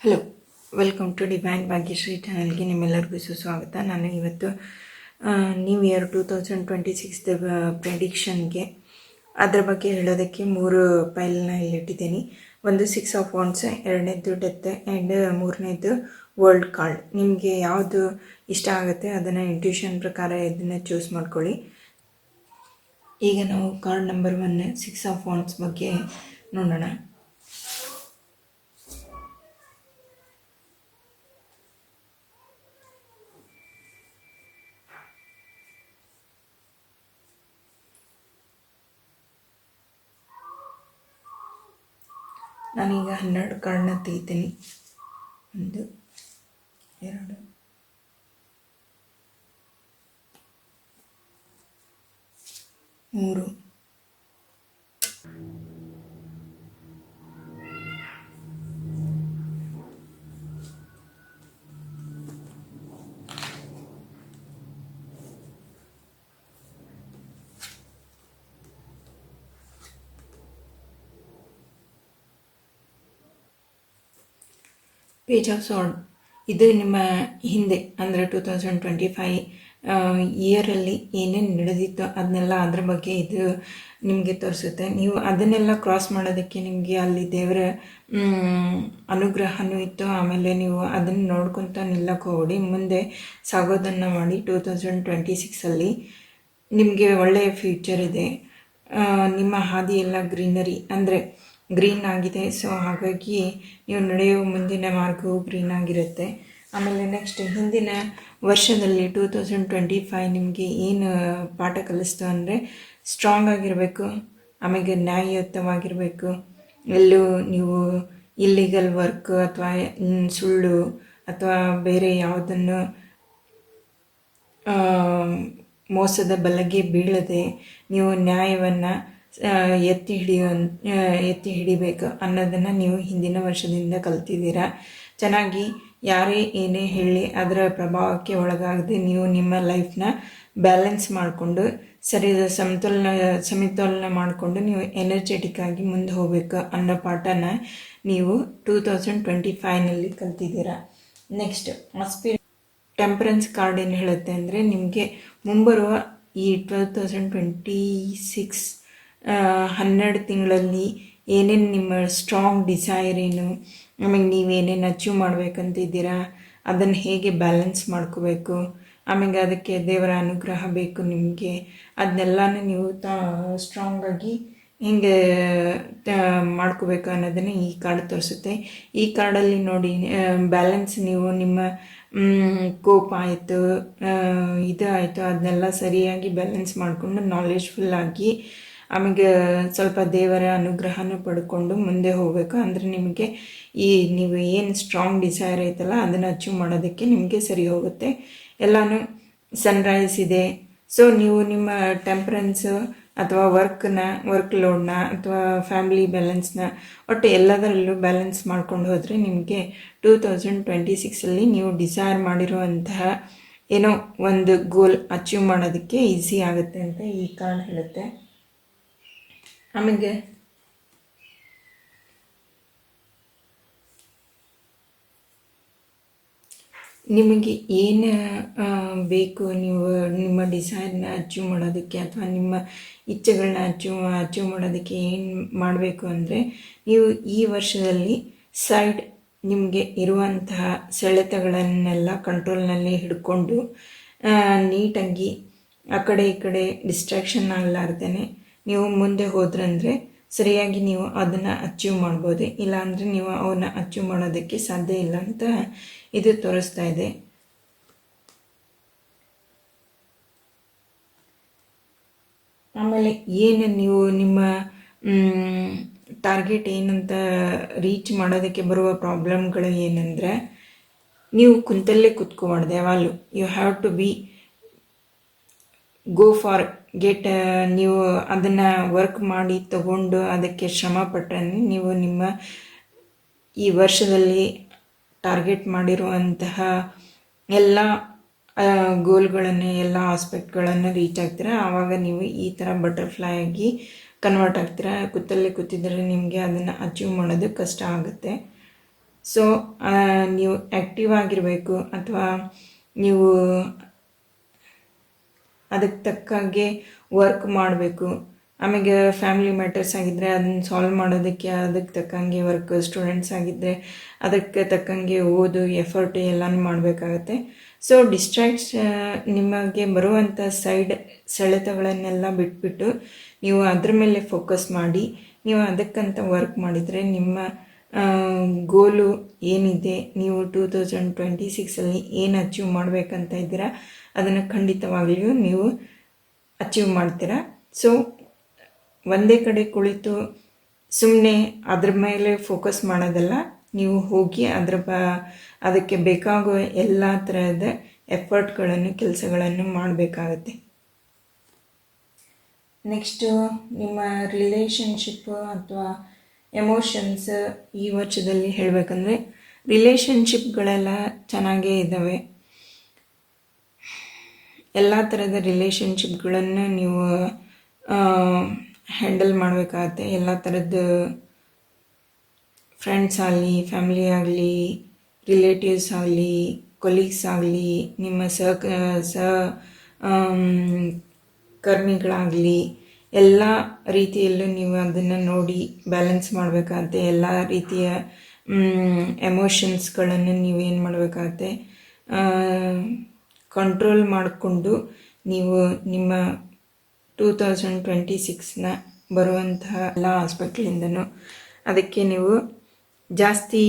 Hello, welcome to divine Bhagyashree ಚಾನಲ್ಗೆ ನಿಮ್ಮೆಲ್ಲರಿಗೂ ಸುಸ್ವಾಗತ. ನಾನು ಇವತ್ತು ನ್ಯೂ ಇಯರ್ 2026 ಪ್ರೆಡಿಕ್ಷನ್ಗೆ ಅದರ ಬಗ್ಗೆ ಹೇಳೋದಕ್ಕೆ 3 ಫೈಲ್ನ ಇಲ್ಲಿಟ್ಟಿದ್ದೀನಿ. ಒಂದು 6 ಆಫ್ ವಾಂಡ್ಸ್, ಎರಡನೇದು ಡೆತ್ ಆ್ಯಂಡ್ ಮೂರನೇದು ವರ್ಲ್ಡ್ ಕಾರ್ಡ್. ನಿಮಗೆ ಯಾವುದು ಇಷ್ಟ ಆಗುತ್ತೆ ಅದನ್ನು ಇಂಟ್ಯೂಷನ್ ಪ್ರಕಾರ ಇದನ್ನು ಚೂಸ್ ಮಾಡ್ಕೊಳ್ಳಿ. ಈಗ ನಾವು ಕಾರ್ಡ್ ನಂಬರ್ 1 6 ಆಫ್ ವಾಂಡ್ಸ್ ಬಗ್ಗೆ ನೋಡೋಣ. ನಾನೀಗ 12 ಕಾರ್ಡ್ನ ತೆಗಿತೀನಿ. 1 2 3 ಪೇಜ್ ಆಫ್ ಸಾರ್ಡ್. ಇದು ನಿಮ್ಮ ಹಿಂದೆ ಅಂದರೆ 2025 ಇಯರಲ್ಲಿ ಏನೇನು ನಡೆದಿತ್ತು ಅದನ್ನೆಲ್ಲ ಅದ್ರ ಬಗ್ಗೆ ಇದು ನಿಮಗೆ ತೋರಿಸುತ್ತೆ. ನೀವು ಅದನ್ನೆಲ್ಲ ಕ್ರಾಸ್ ಮಾಡೋದಕ್ಕೆ ನಿಮಗೆ ಅಲ್ಲಿ ದೇವರ ಅನುಗ್ರಹನೂ ಇತ್ತು. ಆಮೇಲೆ ನೀವು ಅದನ್ನು ನೋಡ್ಕೊತ ನಿಲ್ಲಕ್ಕೆ ಹೋಗಿ ಮುಂದೆ ಸಾಗೋದನ್ನು ಮಾಡಿ 2026ಅಲ್ಲಿ ನಿಮಗೆ ಒಳ್ಳೆಯ ಫ್ಯೂಚರ್ ಇದೆ. ನಿಮ್ಮ ಹಾದಿ ಎಲ್ಲ ಗ್ರೀನರಿ ಅಂದರೆ ಗ್ರೀನ್ ಆಗಿದೆ. ಸೊ ಹಾಗಾಗಿ ನೀವು ನಡೆಯುವ ಮುಂದಿನ ಮಾರ್ಗವು ಗ್ರೀನ್ ಆಗಿರುತ್ತೆ. ಆಮೇಲೆ ನೆಕ್ಸ್ಟ್ ಹಿಂದಿನ ವರ್ಷದಲ್ಲಿ 2025 ನಿಮಗೆ ಏನು ಪಾಠ ಕಲಿಸ್ತು ಅಂದರೆ ಸ್ಟ್ರಾಂಗ್ ಆಗಿರಬೇಕು, ಆಮೇಲೆ ನ್ಯಾಯಯುತವಾಗಿರಬೇಕು. ಎಲ್ಲೂ ನೀವು ಇಲ್ಲಿಗಲ್ ವರ್ಕ್ ಅಥವಾ ಸುಳ್ಳು ಅಥವಾ ಬೇರೆ ಯಾವುದನ್ನು ಮೋಸದ ಬಲೆಗೆ ಬೀಳದೆ ನೀವು ನ್ಯಾಯವನ್ನು ಎತ್ತಿ ಹಿಡಿಬೇಕು ಅನ್ನೋದನ್ನು ನೀವು ಹಿಂದಿನ ವರ್ಷದಿಂದ ಕಲ್ತಿದ್ದೀರಾ. ಚೆನ್ನಾಗಿ ಯಾರೇ ಏನೇ ಹೇಳಿ ಅದರ ಪ್ರಭಾವಕ್ಕೆ ಒಳಗಾಗದೆ ನೀವು ನಿಮ್ಮ ಲೈಫ್ನ ಬ್ಯಾಲೆನ್ಸ್ ಮಾಡಿಕೊಂಡು ಸರಿಯಾದ ಸಮತೋಲನ ಮಾಡಿಕೊಂಡು ನೀವು ಎನರ್ಜೆಟಿಕ್ ಆಗಿ ಮುಂದೆ ಹೋಗಬೇಕು ಅನ್ನೋ ಪಾಠನ ನೀವು 2025ನಲ್ಲಿ ಕಲ್ತಿದ್ದೀರಾ. ನೆಕ್ಸ್ಟ್ ಟೆಂಪರೆನ್ಸ್ ಕಾರ್ಡ್ ಏನು ಹೇಳುತ್ತೆ ಅಂದರೆ ನಿಮಗೆ ಮುಂಬರುವ ಈ 2026 12 ತಿಂಗಳಲ್ಲಿ ಏನೇನು ನಿಮ್ಮ ಸ್ಟ್ರಾಂಗ್ ಡಿಸೈರ್ ಏನು, ಆಮೇಲೆ ನೀವೇನೇನು ಅಚೀವ್ ಮಾಡ್ಬೇಕಂತಿದ್ದೀರಾ ಅದನ್ನು ಹೇಗೆ ಬ್ಯಾಲೆನ್ಸ್ ಮಾಡ್ಕೋಬೇಕು, ಆಮೇಲೆ ಅದಕ್ಕೆ ದೇವರ ಅನುಗ್ರಹ ಬೇಕು ನಿಮಗೆ, ಅದನ್ನೆಲ್ಲನೂ ನೀವು ಸ್ಟ್ರಾಂಗಾಗಿ ಹಿಂಗೆ ಮಾಡ್ಕೋಬೇಕು ಅನ್ನೋದನ್ನು ಈ ಕಾರ್ಡ್ ತೋರಿಸುತ್ತೆ. ಈ ಕಾರ್ಡಲ್ಲಿ ನೋಡಿ ಬ್ಯಾಲೆನ್ಸ್ ನೀವು ನಿಮ್ಮ ಕೋಪ ಆಯಿತು ಇದು ಆಯಿತು ಅದನ್ನೆಲ್ಲ ಸರಿಯಾಗಿ ಬ್ಯಾಲೆನ್ಸ್ ಮಾಡಿಕೊಂಡು ನಾಲೆಜ್ಫುಲ್ ಆಗಿ ಆಮೇಲೆ ಸ್ವಲ್ಪ ದೇವರ ಅನುಗ್ರಹನೂ ಪಡ್ಕೊಂಡು ಮುಂದೆ ಹೋಗಬೇಕು. ಅಂದರೆ ನಿಮಗೆ ಈ ನೀವು ಏನು ಸ್ಟ್ರಾಂಗ್ ಡಿಸೈರ್ ಐತಲ್ಲ ಅದನ್ನು ಅಚೀವ್ ಮಾಡೋದಕ್ಕೆ ನಿಮಗೆ ಸರಿ ಹೋಗುತ್ತೆ. ಎಲ್ಲನೂ ಸನ್ರೈಸ್ ಇದೆ. ಸೊ ನೀವು ನಿಮ್ಮ ಟೆಂಪರೆನ್ಸ್ ಅಥವಾ ವರ್ಕ್ ಲೋಡ್ನ ಅಥವಾ ಫ್ಯಾಮಿಲಿ ಬ್ಯಾಲೆನ್ಸ್ನ ಒಟ್ಟು ಎಲ್ಲದರಲ್ಲೂ ಬ್ಯಾಲೆನ್ಸ್ ಮಾಡ್ಕೊಂಡು ಹೋದರೆ ನಿಮಗೆ 2026ಅಲ್ಲಿ ನೀವು ಡಿಸೈರ್ ಮಾಡಿರುವಂತಹ ಏನೋ ಒಂದು ಗೋಲ್ ಅಚೀವ್ ಮಾಡೋದಕ್ಕೆ ಈಸಿ ಆಗುತ್ತೆ ಅಂತ ಈ ಕಾರ್ಡ್ ಹೇಳುತ್ತೆ. ಆಮೇಲೆ ನಿಮಗೆ ಏನು ಬೇಕು, ನೀವು ನಿಮ್ಮ ಡಿಸೈರ್ನ ಅಚೀವ್ ಮಾಡೋದಕ್ಕೆ ಅಥವಾ ನಿಮ್ಮ ಇಚ್ಛೆಗಳನ್ನ ಅಚೀವ್ ಮಾಡೋದಕ್ಕೆ ಏನು ಮಾಡಬೇಕು ಅಂದರೆ ನೀವು ಈ ವರ್ಷದಲ್ಲಿ ನಿಮಗೆ ಇರುವಂತಹ ಸೆಳೆತಗಳನ್ನೆಲ್ಲ ಕಂಟ್ರೋಲ್ನಲ್ಲಿ ಹಿಡ್ಕೊಂಡು ನೀಟಾಗಿ ಆ ಕಡೆ ಈ ಕಡೆ ಡಿಸ್ಟ್ರಾಕ್ಷನ್ ಆಗಲಾರ್ದೇ ನೀವು ಮುಂದೆ ಹೋದ್ರಂದರೆ ಸರಿಯಾಗಿ ನೀವು ಅದನ್ನು ಅಚೀವ್ ಮಾಡ್ಬೋದು. ಇಲ್ಲಾಂದರೆ ನೀವು ಅವನ್ನ ಅಚೀವ್ ಮಾಡೋದಕ್ಕೆ ಸಾಧ್ಯ ಇಲ್ಲ ಅಂತ ಇದು ತೋರಿಸ್ತಾ ಇದೆ. ಆಮೇಲೆ ಏನು ನೀವು ನಿಮ್ಮ ಟಾರ್ಗೆಟ್ ಏನಂತ ರೀಚ್ ಮಾಡೋದಕ್ಕೆ ಬರುವ ಪ್ರಾಬ್ಲಮ್ಗಳು ಏನಂದರೆ ನೀವು ಕುಂತಲ್ಲೇ ಕೂತ್ಕೋಬಾರ್ದು. ಯಾವಾಗಲೂ you have to be go for get. ನೀವು ಅದನ್ನು ವರ್ಕ್ ಮಾಡಿ ತಗೊಂಡು ಅದಕ್ಕೆ ಶ್ರಮ ಪಟ್ಟರೆ ನೀವು ನಿಮ್ಮ ಈ ವರ್ಷದಲ್ಲಿ ಟಾರ್ಗೆಟ್ ಮಾಡಿರುವಂತಹ ಎಲ್ಲ ಗೋಲ್ಗಳನ್ನು ಎಲ್ಲ ಆಸ್ಪೆಕ್ಟ್ಗಳನ್ನು ರೀಚ್ ಆಗ್ತೀರಾ. ಆವಾಗ ನೀವು ಈ ಥರ ಬಟರ್ಫ್ಲೈ ಆಗಿ ಕನ್ವರ್ಟ್ ಆಗ್ತೀರಾ. ಕೂತಲ್ಲೇ ಕೂತಿದ್ರೆ ನಿಮಗೆ ಅದನ್ನು ಅಚೀವ್ ಮಾಡೋದು ಕಷ್ಟ ಆಗುತ್ತೆ. ಸೊ ನೀವು ಆ್ಯಕ್ಟಿವ್ ಆಗಿರಬೇಕು, ಅಥವಾ ನೀವು ಅದಕ್ಕೆ ತಕ್ಕಾಗೆ ವರ್ಕ್ ಮಾಡಬೇಕು. ಆಮೇಲೆ ಫ್ಯಾಮಿಲಿ ಮ್ಯಾಟರ್ಸ್ ಆಗಿದ್ದರೆ ಅದನ್ನು ಸಾಲ್ವ್ ಮಾಡೋದಕ್ಕೆ ಅದಕ್ಕೆ ತಕ್ಕಂಗೆ ವರ್ಕ್, ಸ್ಟೂಡೆಂಟ್ಸ್ ಆಗಿದ್ದರೆ ಅದಕ್ಕೆ ತಕ್ಕಂಗೆ ಓದು, ಎಫರ್ಟ್ ಎಲ್ಲನೂ ಮಾಡಬೇಕಾಗತ್ತೆ. ಸೊ ನಿಮಗೆ ಬರುವಂಥ ಸೆಳೆತಗಳನ್ನೆಲ್ಲ ಬಿಟ್ಬಿಟ್ಟು ನೀವು ಅದ್ರ ಮೇಲೆ ಫೋಕಸ್ ಮಾಡಿ ನೀವು ಅದಕ್ಕಂತ ವರ್ಕ್ ಮಾಡಿದರೆ ನಿಮ್ಮ ಗೋಲು ಏನಿದೆ, ನೀವು 2026 ಏನು ಅಚೀವ್ ಮಾಡಬೇಕಂತ ಇದ್ದೀರಾ ಅದನ್ನು ಖಂಡಿತವಾಗ್ಲಿಯೂ ನೀವು ಅಚೀವ್ ಮಾಡ್ತೀರಾ. ಸೊ ಒಂದೇ ಕಡೆ ಕುಳಿತು ಸುಮ್ಮನೆ ಅದ್ರ ಮೇಲೆ ಫೋಕಸ್ ಮಾಡೋದಲ್ಲ, ನೀವು ಹೋಗಿ ಅದಕ್ಕೆ ಬೇಕಾಗುವ ಎಲ್ಲ ಥರದ ಎಫರ್ಟ್ಗಳನ್ನು, ಕೆಲಸಗಳನ್ನು ಮಾಡಬೇಕಾಗತ್ತೆ. ನೆಕ್ಸ್ಟು ನಿಮ್ಮ ರಿಲೇಷನ್ಶಿಪ್ಪು ಅಥವಾ ಎಮೋಷನ್ಸ್ ಈ ವರ್ಷದಲ್ಲಿ ಹೇಳಬೇಕಂದ್ರೆ ರಿಲೇಷನ್ಶಿಪ್ಗಳೆಲ್ಲ ಚೆನ್ನಾಗೇ ಇದ್ದಾವೆ. ಎಲ್ಲ ಥರದ ರಿಲೇಷನ್ಶಿಪ್ಗಳನ್ನು ನೀವು ಹ್ಯಾಂಡಲ್ ಮಾಡಬೇಕಾಗತ್ತೆ. ಎಲ್ಲ ಥರದ್ದು ಫ್ರೆಂಡ್ಸ್ ಆಗಲಿ, ಫ್ಯಾಮಿಲಿ ಆಗಲಿ, ರಿಲೇಟಿವ್ಸ್ ಆಗಲಿ, ಕೊಲೀಗ್ಸ್ ಆಗಲಿ, ನಿಮ್ಮ ಕರ್ಮಿಗಳಾಗಲಿ, ಎಲ್ಲ ರೀತಿಯಲ್ಲೂ ನೀವು ಅದನ್ನು ನೋಡಿ ಬ್ಯಾಲೆನ್ಸ್ ಮಾಡಬೇಕಾಗತ್ತೆ. ಎಲ್ಲ ರೀತಿಯ ಎಮೋಷನ್ಸ್ಗಳನ್ನು ನೀವೇನು ಮಾಡಬೇಕಾಗತ್ತೆ, ಕಂಟ್ರೋಲ್ ಮಾಡಿಕೊಂಡು ನೀವು ನಿಮ್ಮ 2026 ಬರುವಂತಹ ಎಲ್ಲ ಆಸ್ಪೆಕ್ಟ್ಲಿಂದನೂ ಅದಕ್ಕೆ ನೀವು ಜಾಸ್ತಿ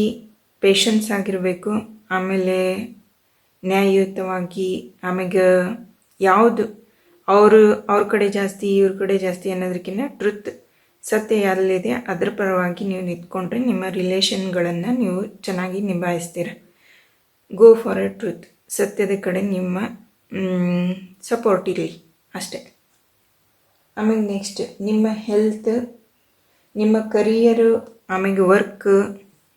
ಪೇಷನ್ಸ್ ಆಗಿರಬೇಕು. ಆಮೇಲೆ ನ್ಯಾಯಯುತವಾಗಿ, ಆಮೇಲೆ ಯಾವುದು ಅವ್ರ ಕಡೆ ಜಾಸ್ತಿ ಇವ್ರ ಕಡೆ ಜಾಸ್ತಿ ಅನ್ನೋದಕ್ಕಿಂತ ಟ್ರುತ್, ಸತ್ಯ ಎಲ್ಲಿದೆ ಅದರ ಪರವಾಗಿ ನೀವು ನಿಂತ್ಕೊಂಡ್ರೆ ನಿಮ್ಮ ರಿಲೇಷನ್ಗಳನ್ನು ನೀವು ಚೆನ್ನಾಗಿ ನಿಭಾಯಿಸ್ತೀರ. ಗೋ ಫಾರ್ ಎ ಟ್ರುತ್, ಸತ್ಯದ ಕಡೆ ನಿಮ್ಮ ಸಪೋರ್ಟ್ ಇರಲಿ ಅಷ್ಟೇ. ಆಮೇಲೆ ನೆಕ್ಸ್ಟ್ ನಿಮ್ಮ ಹೆಲ್ತ್, ನಿಮ್ಮ ಕರಿಯರು, ಆಮೇಲೆ ವರ್ಕ್,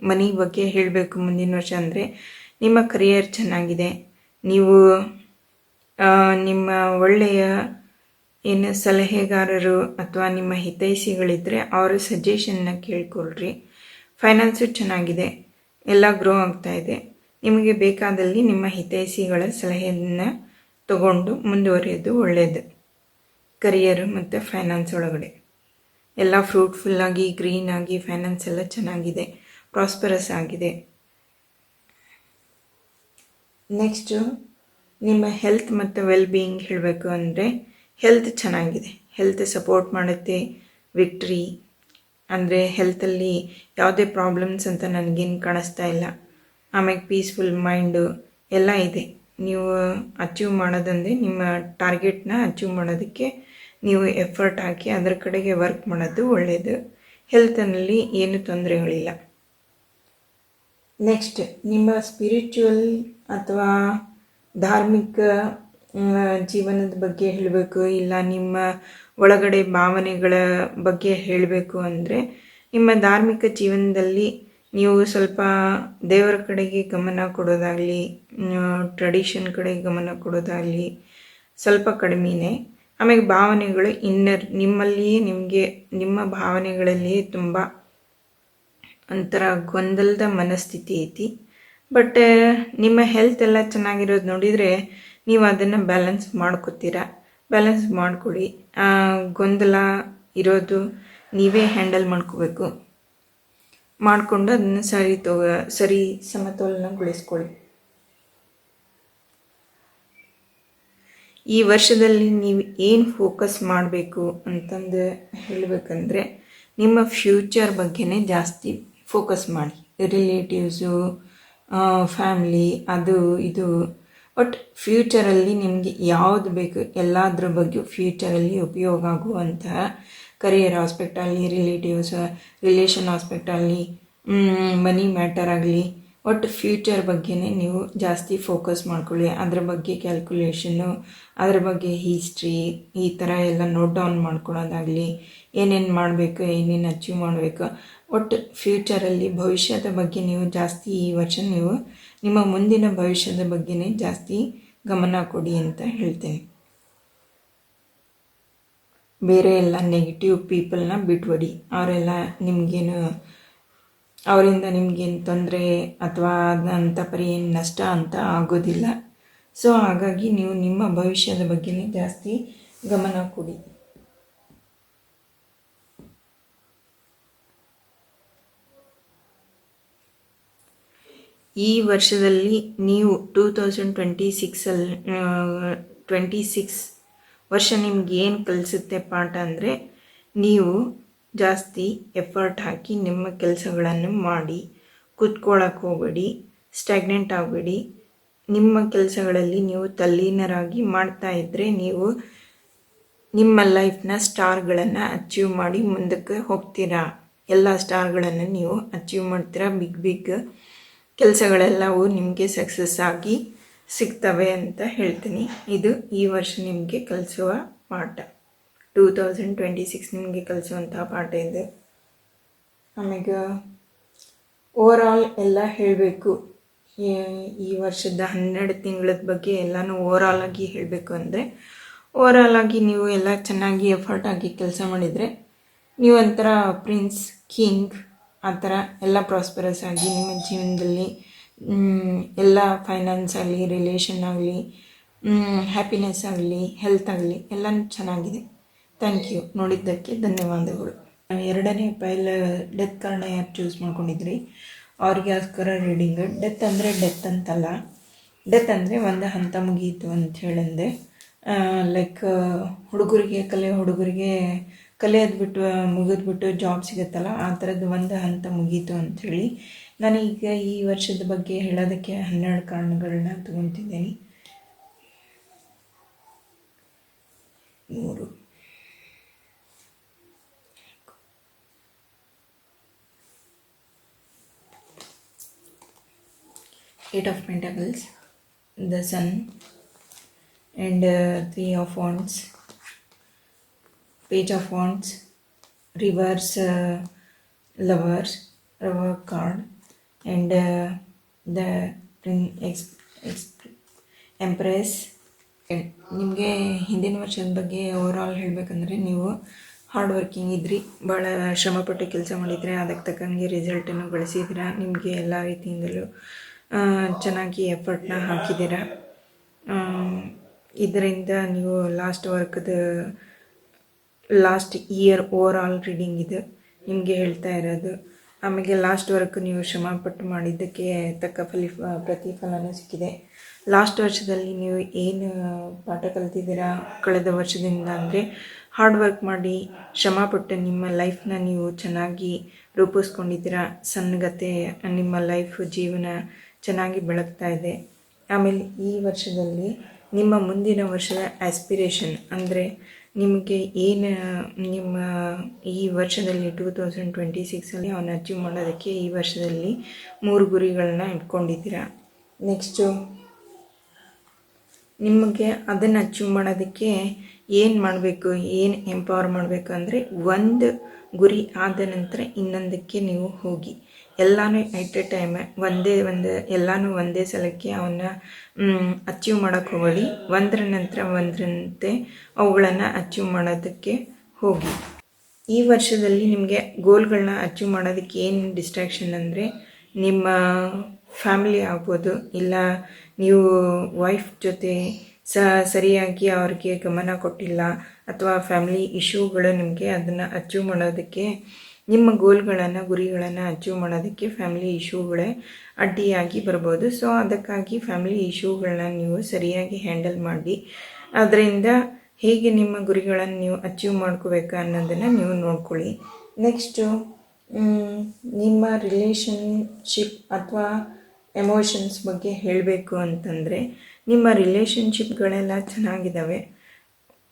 ಮನಿ ಬಗ್ಗೆ ಹೇಳಬೇಕು ಮುಂದಿನ ವರ್ಷ ಅಂದರೆ ನಿಮ್ಮ ಕರಿಯರ್ ಚೆನ್ನಾಗಿದೆ. ನೀವು ನಿಮ್ಮ ಒಳ್ಳೆಯ ಏನು ಸಲಹೆಗಾರರು ಅಥವಾ ನಿಮ್ಮ ಹಿತೈಷಿಗಳಿದ್ದರೆ ಅವರ ಸಜೆಷನ್ನ ಕೇಳ್ಕೊಳ್ರಿ. ಫೈನಾನ್ಸು ಚೆನ್ನಾಗಿದೆ, ಎಲ್ಲ ಗ್ರೋ ಆಗ್ತಾ ಇದೆ. ನಿಮಗೆ ಬೇಕಾದಲ್ಲಿ ನಿಮ್ಮ ಹಿತೈಷಿಗಳ ಸಲಹೆಯನ್ನು ತಗೊಂಡು ಮುಂದುವರಿಯೋದು ಒಳ್ಳೆಯದು. ಕರಿಯರು ಮತ್ತು ಫೈನಾನ್ಸ್ ಒಳಗಡೆ ಎಲ್ಲ ಫ್ರೂಟ್ಫುಲ್ಲಾಗಿ, ಗ್ರೀನಾಗಿ, ಫೈನಾನ್ಸ್ ಎಲ್ಲ ಚೆನ್ನಾಗಿದೆ, ಪ್ರಾಸ್ಪರಸ್ ಆಗಿದೆ. ನೆಕ್ಸ್ಟು ನಿಮ್ಮ ಹೆಲ್ತ್ ಮತ್ತು ವೆಲ್ ಬೀಯಿಂಗ್ ಹೇಳಬೇಕು ಅಂದರೆ ಹೆಲ್ತ್ ಚೆನ್ನಾಗಿದೆ, ಹೆಲ್ತ್ ಸಪೋರ್ಟ್ ಮಾಡುತ್ತೆ. ವಿಕ್ಟ್ರಿ ಅಂದರೆ ಹೆಲ್ತಲ್ಲಿ ಯಾವುದೇ ಪ್ರಾಬ್ಲಮ್ಸ್ ಅಂತ ನನಗೇನು ಕಾಣಿಸ್ತಾ ಇಲ್ಲ. ಆಮೇಲೆ ಪೀಸ್ಫುಲ್ ಮೈಂಡು ಎಲ್ಲ ಇದೆ. ನೀವು ಅಚೀವ್ ಮಾಡೋದಂದರೆ ನಿಮ್ಮ ಟಾರ್ಗೆಟ್ನ ಅಚೀವ್ ಮಾಡೋದಕ್ಕೆ ನೀವು ಎಫರ್ಟ್ ಹಾಕಿ ಅದರ ಕಡೆಗೆ ವರ್ಕ್ ಮಾಡೋದು ಒಳ್ಳೆಯದು. ಹೆಲ್ತಲ್ಲಿ ಏನು ತೊಂದರೆಗಳಿಲ್ಲ. ನೆಕ್ಸ್ಟ್ ನಿಮ್ಮ ಸ್ಪಿರಿಚುವಲ್ ಅಥವಾ ಧಾರ್ಮಿಕ ಜೀವನದ ಬಗ್ಗೆ ಹೇಳಬೇಕು, ಇಲ್ಲ ನಿಮ್ಮ ಒಳಗಡೆ ಭಾವನೆಗಳ ಬಗ್ಗೆ ಹೇಳಬೇಕು ಅಂದರೆ ನಿಮ್ಮ ಧಾರ್ಮಿಕ ಜೀವನದಲ್ಲಿ ನೀವು ಸ್ವಲ್ಪ ದೇವರ ಕಡೆಗೆ ಗಮನ ಕೊಡೋದಾಗಲಿ, ಟ್ರೆಡಿಷನ್ ಕಡೆಗೆ ಗಮನ ಕೊಡೋದಾಗಲಿ ಸ್ವಲ್ಪ ಕಡಿಮೆನೇ. ಆಮೇಲೆ ಭಾವನೆಗಳು ನಿಮ್ಮಲ್ಲಿಯೇ ನಿಮಗೆ ನಿಮ್ಮ ಭಾವನೆಗಳಲ್ಲಿಯೇ ತುಂಬ ಒಂಥರ ಗೊಂದಲದ ಮನಸ್ಥಿತಿ ಐತಿ. ಬಟ್ ನಿಮ್ಮ ಹೆಲ್ತ್ ಎಲ್ಲ ಚೆನ್ನಾಗಿರೋದು ನೋಡಿದರೆ ನೀವು ಅದನ್ನು ಬ್ಯಾಲೆನ್ಸ್ ಮಾಡ್ಕೋತೀರಾ. ಬ್ಯಾಲೆನ್ಸ್ ಮಾಡ್ಕೊಳ್ಳಿ. ಗೊಂದಲ ಇರೋದು ನೀವೇ ಹ್ಯಾಂಡಲ್ ಮಾಡ್ಕೋಬೇಕು. ಮಾಡಿಕೊಂಡು ಅದನ್ನು ಸರಿ ಸಮತೋಲನಗೊಳಿಸ್ಕೊಳ್ಳಿ. ಈ ವರ್ಷದಲ್ಲಿ ನೀವು ಏನು ಫೋಕಸ್ ಮಾಡಬೇಕು ಅಂತಂದು ಹೇಳಬೇಕಂದ್ರೆ ನಿಮ್ಮ ಫ್ಯೂಚರ್ ಬಗ್ಗೆನೇ ಜಾಸ್ತಿ ಫೋಕಸ್ ಮಾಡಿ. ರಿಲೇಟಿವ್ಸು, ಫ್ಯಾಮ್ಲಿ, ಅದು ಇದು, ಬಟ್ ಫ್ಯೂಚರಲ್ಲಿ ನಿಮಗೆ ಯಾವುದು ಬೇಕು ಎಲ್ಲದ್ರ ಬಗ್ಗೆ ಫ್ಯೂಚರಲ್ಲಿ ಉಪಯೋಗ ಆಗುವಂತಹ ಕರಿಯರ್ ಆಸ್ಪೆಕ್ಟ್ ಆಗಲಿ, ರಿಲೇಷನ್ ಆಸ್ಪೆಕ್ಟ್ ಆಗಲಿ, ಮನಿ ಮ್ಯಾಟರ್ ಆಗಲಿ, ಒಟ್ಟು ಫ್ಯೂಚರ್ ಬಗ್ಗೆನೇ ನೀವು ಜಾಸ್ತಿ ಫೋಕಸ್ ಮಾಡ್ಕೊಳ್ಳಿ. ಅದ್ರ ಬಗ್ಗೆ ಕ್ಯಾಲ್ಕುಲೇಷನ್ನು, ಅದ್ರ ಬಗ್ಗೆ ಹಿಸ್ಟ್ರಿ, ಈ ಥರ ಎಲ್ಲ ನೋಟ್ ಡೌನ್ ಮಾಡ್ಕೊಳ್ಳೋದಾಗಲಿ, ಏನೇನು ಮಾಡಬೇಕು, ಏನೇನು ಅಚೀವ್ ಮಾಡಬೇಕು, ಒಟ್ಟು ಫ್ಯೂಚರಲ್ಲಿ ಭವಿಷ್ಯದ ಬಗ್ಗೆ ನೀವು ಜಾಸ್ತಿ ಈ ವರ್ಷ ನೀವು ನಿಮ್ಮ ಮುಂದಿನ ಭವಿಷ್ಯದ ಬಗ್ಗೆನೇ ಜಾಸ್ತಿ ಗಮನ ಕೊಡಿ ಅಂತ ಹೇಳ್ತೇನೆ. ಬೇರೆ ಎಲ್ಲ ನೆಗೆಟಿವ್ ಪೀಪಲ್ನ ಬಿಟ್ಬಿಡಿ, ಅವರೆಲ್ಲ ನಿಮಗೇನು ಅವರಿಂದ ನಿಮಗೇನು ತೊಂದರೆ ಅಥವಾ ಅಂಥ ಪರಿ ಏನು ನಷ್ಟ ಅಂತ ಆಗೋದಿಲ್ಲ. ಸೊ ಹಾಗಾಗಿ ನೀವು ನಿಮ್ಮ ಭವಿಷ್ಯದ ಬಗ್ಗೆನೇ ಜಾಸ್ತಿ ಗಮನ ಕೊಡಿ. ಈ ವರ್ಷದಲ್ಲಿ ನೀವು 2026 ವರ್ಷ ನಿಮ್ಗೆ ಏನು ಕಲಿಸುತ್ತೆ ಪಾಠ ಅಂದರೆ, ನೀವು ಜಾಸ್ತಿ ಎಫರ್ಟ್ ಹಾಕಿ ನಿಮ್ಮ ಕೆಲಸಗಳನ್ನು ಮಾಡಿ, ಕೂತ್ಕೊಳ್ಳೋಕೆ ಹೋಗಬೇಡಿ, ಸ್ಟಾಗ್ನೆಂಟ್ ಆಗಬೇಡಿ. ನಿಮ್ಮ ಕೆಲಸಗಳಲ್ಲಿ ನೀವು ತಲ್ಲೀನರಾಗಿ ಮಾಡ್ತಾ ಇದ್ದರೆ ನೀವು ನಿಮ್ಮ ಲೈಫ್ನ ಸ್ಟಾರ್ಗಳನ್ನು ಅಚೀವ್ ಮಾಡಿ ಮುಂದಕ್ಕೆ ಹೋಗ್ತೀರಾ. ಎಲ್ಲ ಸ್ಟಾರ್ಗಳನ್ನು ನೀವು ಅಚೀವ್ ಮಾಡ್ತೀರಾ. ಬಿಗ್ ಕೆಲಸಗಳೆಲ್ಲವೂ ನಿಮಗೆ ಸಕ್ಸಸ್ ಆಗಿ ಸಿಗ್ತವೆ ಅಂತ ಹೇಳ್ತೀನಿ. ಇದು ಈ ವರ್ಷ ನಿಮಗೆ ಕಲಿಸುವ ಪಾಠ. 2026 ನಿಮಗೆ ಕಲಿಸುವಂತಹ ಪಾಠ ಇದೆ. ಆಮೇಲೆ ಓವರಾಲ್ ಎಲ್ಲ ಹೇಳಬೇಕು. ಈ ವರ್ಷದ 12 ತಿಂಗಳದ ಬಗ್ಗೆ ಎಲ್ಲನೂ ಓವರಾಲ್ ಆಗಿ ಹೇಳಬೇಕು ಅಂದರೆ, ಓವರಾಲ್ ಆಗಿ ನೀವು ಎಲ್ಲ ಚೆನ್ನಾಗಿ ಎಫರ್ಟ್ ಆಗಿ ಕೆಲಸ ಮಾಡಿದರೆ ನೀವೊಂಥರ ಪ್ರಿನ್ಸ್, ಕಿಂಗ್ ಆ ಥರ ಎಲ್ಲ ಪ್ರಾಸ್ಪರಸ್ ಆಗಿ ನಿಮ್ಮ ಜೀವನದಲ್ಲಿ ಎಲ್ಲ ಫೈನಾನ್ಸ್ ಆಗಲಿ, ರಿಲೇಷನ್ ಆಗಲಿ, ಹ್ಯಾಪಿನೆಸ್ ಆಗಲಿ, ಹೆಲ್ತ್ ಆಗಲಿ ಎಲ್ಲನೂ ಚೆನ್ನಾಗಿದೆ. Thank you. ನೋಡಿದ್ದಕ್ಕೆ ಧನ್ಯವಾದಗಳು. 2ನೇ ಫೈಲ್ ಡೆತ್ ಕಾರ್ಡ್ನ ಯಾರು ಚೂಸ್ ಮಾಡ್ಕೊಂಡಿದ್ರಿ ಅವ್ರಿಗೋಸ್ಕರ ರೀಡಿಂಗ್. ಡೆತ್ ಅಂದರೆ ಡೆತ್ ಅಂತಲ್ಲ, ಡೆತ್ ಅಂದರೆ ಒಂದು ಹಂತ ಮುಗಿಯಿತು ಅಂತ ಹೇಳಂದೆ. ಲೈಕ್ ಹುಡುಗರಿಗೆ ಕಲಿಯೋದು ಮುಗಿದ್ಬಿಟ್ಟು ಜಾಬ್ ಸಿಗುತ್ತಲ್ಲ, ಆ ಥರದ್ದು ಒಂದು ಹಂತ ಮುಗೀತು ಅಂಥೇಳಿ. ನಾನೀಗ ಈ ವರ್ಷದ ಬಗ್ಗೆ ಹೇಳೋದಕ್ಕೆ 12 ಕಾರಣಗಳನ್ನ ತಗೊತಿದ್ದೀನಿ. 3 8 of Pentacles, the Sun, and 3 of Wands, Page of Wands, reverse lovers, lover card, and the Empress. ನಿಮಗೆ ಹಿಂದಿನ ವರ್ಷದ ಬಗ್ಗೆ ಓವರಾಲ್ ಹೇಳಬೇಕಂದ್ರೆ, ನೀವು ಹಾರ್ಡ್ ವರ್ಕಿಂಗ್ ಇದ್ರಿ, ಭಾಳ ಶ್ರಮಪಟ್ಟು ಕೆಲಸ ಮಾಡಿದರೆ ಅದಕ್ಕೆ ತಕ್ಕಂಗೆ ರಿಸಲ್ಟನ್ನು ಗಳಿಸಿದ್ದೀರಾ. ನಿಮಗೆ ಎಲ್ಲ ರೀತಿಯಿಂದಲೂ ಚೆನ್ನಾಗಿ ಎಫರ್ಟ್ನ ಹಾಕಿದ್ದೀರಾ. ಇದರಿಂದ ನೀವು ಲಾಸ್ಟ್ ಇಯರ್ ಓವರಾಲ್ ರೀಡಿಂಗ್ ಇದು ನಿಮಗೆ ಹೇಳ್ತಾ ಇರೋದು. ಆಮೇಲೆ ಲಾಸ್ಟ್ ವರ್ಕ್ ನೀವು ಶ್ರಮಪಟ್ಟು ಮಾಡಿದ್ದಕ್ಕೆ ತಕ್ಕ ಪ್ರತಿಫಲನೂ ಸಿಕ್ಕಿದೆ. ಲಾಸ್ಟ್ ವರ್ಷದಲ್ಲಿ ನೀವು ಏನು ಪಾಠ ಕಲ್ತಿದ್ದೀರಾ ಕಳೆದ ವರ್ಷದಿಂದ ಅಂದರೆ, ಹಾರ್ಡ್ ವರ್ಕ್ ಮಾಡಿ ಶ್ರಮಪಟ್ಟು ನಿಮ್ಮ ಲೈಫ್ನ ನೀವು ಚೆನ್ನಾಗಿ ರೂಪಿಸ್ಕೊಂಡಿದ್ದೀರಾ. ಸಣ್ಣಗತೆ ನಿಮ್ಮ ಲೈಫ್ ಜೀವನ ಚೆನ್ನಾಗಿ ಬೆಳಗ್ತಾ ಇದೆ. ಆಮೇಲೆ ಈ ವರ್ಷದಲ್ಲಿ ನಿಮ್ಮ ಮುಂದಿನ ವರ್ಷದ ಆಸ್ಪಿರೇಷನ್ ಅಂದರೆ ನಿಮಗೆ ಏನು ನಿಮ್ಮ ಈ ವರ್ಷದಲ್ಲಿ 2026 ಅವನ್ನ ಅಚೀವ್ ಮಾಡೋದಕ್ಕೆ ಈ ವರ್ಷದಲ್ಲಿ 3 ಗುರಿಗಳನ್ನ ಇಟ್ಕೊಂಡಿದ್ದೀರಾ. ನೆಕ್ಸ್ಟು ನಿಮಗೆ ಅದನ್ನು ಅಚೀವ್ ಮಾಡೋದಕ್ಕೆ ಏನು ಮಾಡಬೇಕು, ಏನು ಎಂಪವರ್ ಮಾಡಬೇಕು ಅಂದರೆ, ಒಂದು ಗುರಿ ಆದ ನಂತರ ಇನ್ನೊಂದಕ್ಕೆ ನೀವು ಹೋಗಿ. ಎಲ್ಲನೂ ಎಟ್ ಎ ಟೈಮ್ ಎಲ್ಲನೂ ಒಂದೇ ಸಲಕ್ಕೆ ಅವನ್ನ ಅಚೀವ್ ಮಾಡೋಕ್ಕೆ ಹೋಗಬೇಡಿ. ಒಂದರ ನಂತರ ಒಂದರಂತೆ ಅವುಗಳನ್ನು ಅಚೀವ್ ಮಾಡೋದಕ್ಕೆ ಹೋಗಿ. ಈ ವರ್ಷದಲ್ಲಿ ನಿಮಗೆ ಗೋಲ್ಗಳನ್ನ ಅಚೀವ್ ಮಾಡೋದಕ್ಕೆ ಏನು ಡಿಸ್ಟ್ರಾಕ್ಷನ್ ಅಂದರೆ, ನಿಮ್ಮ ಫ್ಯಾಮಿಲಿ ಆಗ್ಬೋದು, ಇಲ್ಲ ನೀವು ವೈಫ್ ಜೊತೆ ಸರಿಯಾಗಿ ಅವ್ರಿಗೆ ಗಮನ ಕೊಟ್ಟಿಲ್ಲ, ಅಥವಾ ಫ್ಯಾಮಿಲಿ ಇಶ್ಯೂಗಳು ನಿಮಗೆ ಅದನ್ನು ಅಚೀವ್ ಮಾಡೋದಕ್ಕೆ, ನಿಮ್ಮ ಗುರಿಗಳನ್ನು ಅಚೀವ್ ಮಾಡೋದಕ್ಕೆ ಫ್ಯಾಮಿಲಿ ಇಶ್ಯೂಗಳೇ ಅಡ್ಡಿಯಾಗಿ ಬರ್ಬೋದು. ಸೊ ಅದಕ್ಕಾಗಿ ಫ್ಯಾಮಿಲಿ ಇಶ್ಯೂಗಳನ್ನ ನೀವು ಸರಿಯಾಗಿ ಹ್ಯಾಂಡಲ್ ಮಾಡಿ ಅದರಿಂದ ಹೇಗೆ ನಿಮ್ಮ ಗುರಿಗಳನ್ನು ನೀವು ಅಚೀವ್ ಮಾಡ್ಕೋಬೇಕು ಅನ್ನೋದನ್ನು ನೀವು ನೋಡ್ಕೊಳ್ಳಿ. ನೆಕ್ಸ್ಟು ನಿಮ್ಮ ರಿಲೇಷನ್ಶಿಪ್ ಅಥವಾ ಎಮೋಷನ್ಸ್ ಬಗ್ಗೆ ಹೇಳಬೇಕು ಅಂತಂದರೆ, ನಿಮ್ಮ ರಿಲೇಷನ್ಶಿಪ್ಗಳೆಲ್ಲ ಚೆನ್ನಾಗಿದ್ದಾವೆ.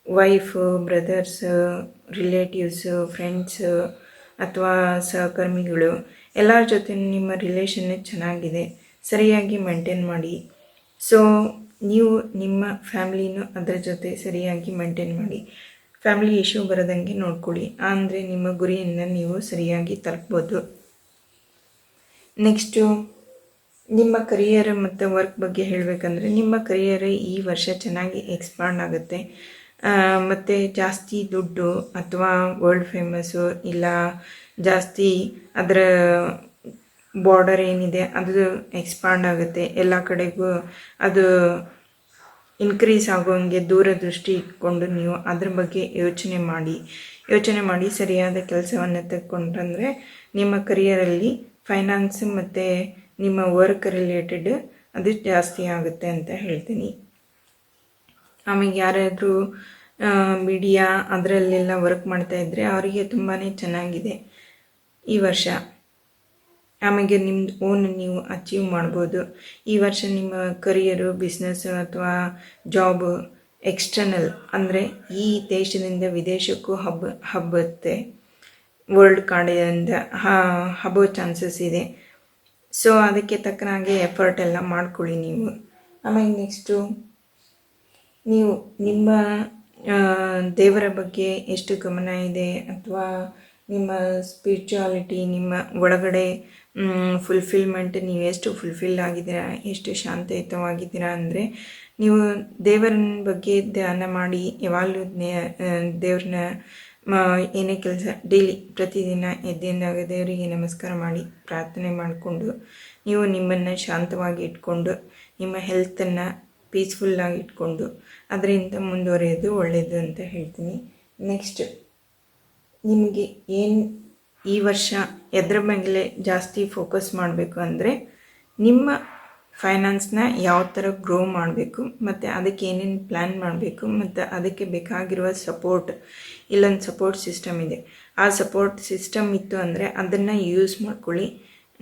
ವೈಫು, ಬ್ರದರ್ಸ್, ರಿಲೇಟಿವ್ಸು, ಫ್ರೆಂಡ್ಸು ಅಥವಾ ಸಹಕರ್ಮಿಗಳು ಎಲ್ಲರ ಜೊತೆ ನಿಮ್ಮ ರಿಲೇಷನ್ ಚೆನ್ನಾಗಿದೆ. ಸರಿಯಾಗಿ ಮೇಂಟೈನ್ ಮಾಡಿ. ಸೊ ನೀವು ನಿಮ್ಮ ಫ್ಯಾಮ್ಲಿನೂ ಅದರ ಜೊತೆ ಸರಿಯಾಗಿ ಮೇಂಟೈನ್ ಮಾಡಿ. ಫ್ಯಾಮಿಲಿ ಇಶ್ಯೂ ಬರೋದಂಗೆ ನೋಡ್ಕೊಳ್ಳಿ, ಅಂದರೆ ನಿಮ್ಮ ಗುರಿಯನ್ನು ನೀವು ಸರಿಯಾಗಿ ತಲುಪ್ಬೋದು. ನೆಕ್ಸ್ಟು ನಿಮ್ಮ ಕರಿಯರ್ ಮತ್ತು ವರ್ಕ್ ಬಗ್ಗೆ ಹೇಳಬೇಕಂದ್ರೆ, ನಿಮ್ಮ ಕರಿಯರ್ ಈ ವರ್ಷ ಚೆನ್ನಾಗಿ ಎಕ್ಸ್ಪಾಂಡ್ ಆಗುತ್ತೆ. ಮತ್ತು ಜಾಸ್ತಿ ದುಡ್ಡು ಅಥವಾ ವರ್ಲ್ಡ್ ಫೇಮಸ್ಸು, ಇಲ್ಲ ಜಾಸ್ತಿ ಅದರ ಬಾರ್ಡರ್ ಏನಿದೆ ಅದು ಎಕ್ಸ್ಪಾಂಡ್ ಆಗುತ್ತೆ, ಎಲ್ಲ ಕಡೆಗೂ ಅದು ಇನ್ಕ್ರೀಸ್ ಆಗೋಂಗೆ ದೂರದೃಷ್ಟಿ ಇಟ್ಕೊಂಡು ನೀವು ಅದ್ರ ಬಗ್ಗೆ ಯೋಚನೆ ಮಾಡಿ ಸರಿಯಾದ ಕೆಲಸವನ್ನು ತೆಗೆದುಕೊಂಡ್ರೆ ನಿಮ್ಮ ಕರಿಯರಲ್ಲಿ ಫೈನಾನ್ಸ್ ಮತ್ತು ನಿಮ್ಮ ವರ್ಕ್ ರಿಲೇಟೆಡ್ ಅದು ಜಾಸ್ತಿ ಆಗುತ್ತೆ ಅಂತ ಹೇಳ್ತೀನಿ. ಆಮೇಲೆ ಯಾರಾದರೂ ಮೀಡಿಯಾ ಅದರಲ್ಲೆಲ್ಲ ವರ್ಕ್ ಮಾಡ್ತಾಯಿದ್ರೆ ಅವರಿಗೆ ತುಂಬಾ ಚೆನ್ನಾಗಿದೆ ಈ ವರ್ಷ. ಆಮೇಲೆ ನಿಮ್ಮದು ಓನ್ ನೀವು ಅಚೀವ್ ಮಾಡ್ಬೋದು ಈ ವರ್ಷ. ನಿಮ್ಮ ಕರಿಯರು, ಬಿಸ್ನೆಸ್ ಅಥವಾ ಜಾಬ್ ಎಕ್ಸ್ಟರ್ನಲ್ ಅಂದರೆ ಈ ದೇಶದಿಂದ ವಿದೇಶಕ್ಕೂ ಹಬ್ಬುತ್ತೆ, ವರ್ಲ್ಡ್ ಕಾರ್ಡಿಂದ ಹಬ್ಬೋ ಚಾನ್ಸಸ್ ಇದೆ. ಸೊ ಅದಕ್ಕೆ ತಕ್ಕನಾಗೆ ಎಫರ್ಟ್ ಎಲ್ಲ ಮಾಡ್ಕೊಳ್ಳಿ ನೀವು. ಆಮೇಲೆ ನೆಕ್ಸ್ಟು ನೀವು ನಿಮ್ಮ ದೇವರ ಬಗ್ಗೆ ಎಷ್ಟು ಗಮನ ಇದೆ, ಅಥವಾ ನಿಮ್ಮ ಸ್ಪಿರಿಚುವಾಲಿಟಿ, ನಿಮ್ಮ ಒಳಗಡೆ ಫುಲ್ಫಿಲ್ಮೆಂಟ್, ನೀವು ಎಷ್ಟು ಫುಲ್ಫಿಲ್ ಆಗಿದ್ದೀರಾ, ಎಷ್ಟು ಶಾಂತಯುತವಾಗಿದ್ದೀರಾ ಅಂದರೆ ನೀವು ದೇವರನ್ನ ಬಗ್ಗೆ ಧ್ಯಾನ ಮಾಡಿ ಯಾವಾಗಲೂ ದೇವ್ರನ್ನ ಏನೇ ಕೆಲಸ ಡೈಲಿ ಪ್ರತಿದಿನ ಎದ್ದಿಂದಾಗ ದೇವರಿಗೆ ನಮಸ್ಕಾರ ಮಾಡಿ ಪ್ರಾರ್ಥನೆ ಮಾಡಿಕೊಂಡು ನೀವು ನಿಮ್ಮನ್ನು ಶಾಂತವಾಗಿ ಇಟ್ಕೊಂಡು ನಿಮ್ಮ ಹೆಲ್ತನ್ನು ಪೀಸ್ಫುಲ್ಲಾಗಿ ಇಟ್ಕೊಂಡು ಅದರಿಂದ ಮುಂದುವರಿಯೋದು ಒಳ್ಳೆಯದು ಅಂತ ಹೇಳ್ತೀನಿ. ನೆಕ್ಸ್ಟ್ ನಿಮಗೆ ಏನು ಈ ವರ್ಷ ಎದ್ರ ಮೇಲೆ ಜಾಸ್ತಿ ಫೋಕಸ್ ಮಾಡಬೇಕು ಅಂದರೆ ನಿಮ್ಮ ಫೈನಾನ್ಸ್ನ ಯಾವ ಥರ ಗ್ರೋ ಮಾಡಬೇಕು ಮತ್ತು ಅದಕ್ಕೆ ಏನೇನು ಪ್ಲ್ಯಾನ್ ಮಾಡಬೇಕು ಮತ್ತು ಅದಕ್ಕೆ ಬೇಕಾಗಿರುವ ಸಪೋರ್ಟ್, ಇಲ್ಲೊಂದು ಸಪೋರ್ಟ್ ಸಿಸ್ಟಮ್ ಇದೆ. ಆ ಸಪೋರ್ಟ್ ಸಿಸ್ಟಮ್ ಇತ್ತು ಅಂದರೆ ಅದನ್ನು ಯೂಸ್ ಮಾಡ್ಕೊಳ್ಳಿ